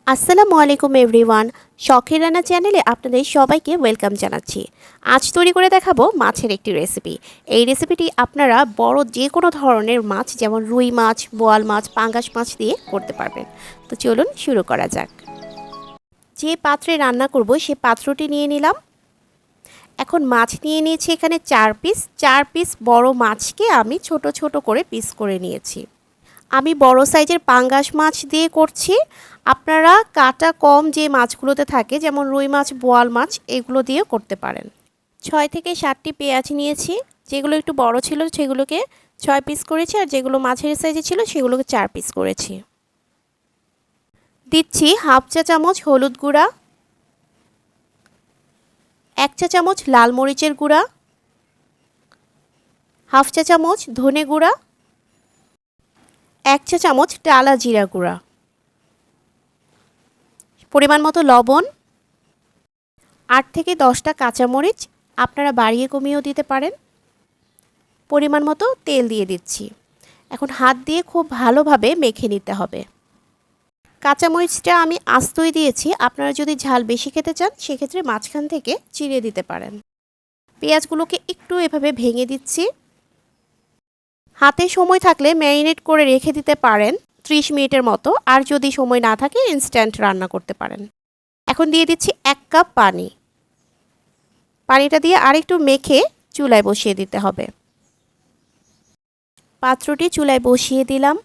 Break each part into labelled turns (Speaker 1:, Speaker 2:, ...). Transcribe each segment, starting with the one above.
Speaker 1: আসসালামু আলাইকুম এভরিওয়ান। শখের রান্না চ্যানেলে আপনাদের সবাইকে ওয়েলকাম জানাচ্ছি। আজ তৈরি করে দেখাবো মাছের একটি রেসিপি। এই রেসিপিটি আপনারা বড় যে কোনো ধরনের মাছ যেমন রুই মাছ, বোয়াল মাছ, পাঙ্গাস মাছ দিয়ে করতে পারবেন। তো চলুন শুরু করা যাক। যে পাত্রে রান্না করব সে পাত্রটি নিয়ে নিলাম। এখন মাছ নিয়ে নিয়েছি এখানে 4 পিস বড় মাছকে আমি ছোট ছোট করে পিস করে নিয়েছি। আমি বড় সাইজের পাঙ্গাস মাছ দিয়ে করছি। আপনারা কাটা কম যে মাছগুলোতে থাকে যেমন রুই মাছ, বোয়াল মাছ এগুলো দিয়েও করতে পারেন। 6 থেকে 7টি পেঁয়াজ নিয়েছি। যেগুলো একটু বড় ছিল সেগুলোকে 6 পিস করেছি, আর যেগুলো মাঝারি সাইজে ছিল সেগুলোকে 4 পিস করেছি। দিচ্ছি হাফ চা চামচ হলুদ গুঁড়া, 1 চা চামচ লাল মরিচের গুঁড়া, হাফ চা চামচ ধনে গুঁড়া, 1 চা চামচ টালা জিরা গুঁড়া, পরিমাণ মতো লবণ, 8 থেকে 10টা কাঁচামরিচ, আপনারা বাড়িয়ে কমিয়েও দিতে পারেন। পরিমাণ মতো তেল দিয়ে দিচ্ছি। এখন হাত দিয়ে খুব ভালোভাবে মেখে নিতে হবে। কাঁচামরিচটা আমি আস্তই দিয়েছি, আপনারা যদি ঝাল বেশি খেতে চান সেক্ষেত্রে মাঝখান থেকে চিড়ে দিতে পারেন। পেঁয়াজগুলোকে একটু এভাবে ভেঙে দিচ্ছি। হাতে সময় থাকলে ম্যারিনেট করে রেখে দিতে পারেন 30 মিনিটের মতো, আর যদি সময় না থাকে ইনস্ট্যান্ট রান্না করতে পারেন। এখন দিয়ে দিচ্ছি 1 কাপ পানি। পানিটা দিয়ে আরেকটু মেখে চুলায় বসিয়ে দিতে হবে। পাত্রটি চুলায় বসিয়ে দিলাম।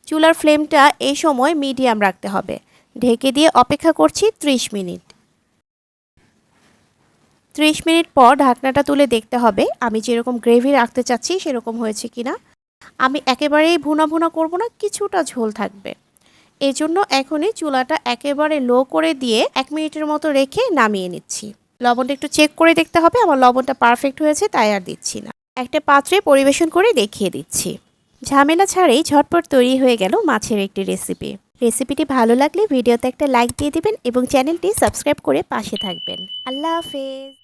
Speaker 1: চুলার ফ্লেমটা এই সময় মিডিয়াম রাখতে হবে। ঢেকে দিয়ে অপেক্ষা করছি 30 মিনিট। 30 মিনিট পর ঢাকনাটা তুলে দেখতে হবে আমি যেরকম গ্রেভি রাখতে চাচ্ছি সেরকম হয়েছে কিনা। আমি একেবারেই ভুনা ভুনা করব না, কিছুটা ঝোল থাকবে। এই জন্য এখনই চুলাটা একেবারে লো করে দিয়ে 1 মিনিটের মতো রেখে নামিয়ে নিচ্ছি। লবণটা একটু চেক করে দেখতে হবে, আমার লবণটা পারফেক্ট হয়েছে তাই আর দিচ্ছি না। একটা পাত্রে পরিবেশন করে দেখিয়ে দিচ্ছি। ঝামেলা ছাড়াই ঝটপট তৈরি হয়ে গেল মাছের একটি রেসিপি। রেসিপিটি ভালো লাগলে ভিডিওতে একটা লাইক দিয়ে দিবেন এবং চ্যানেলটি সাবস্ক্রাইব করে পাশে থাকবেন। আল্লাহ হাফেজ।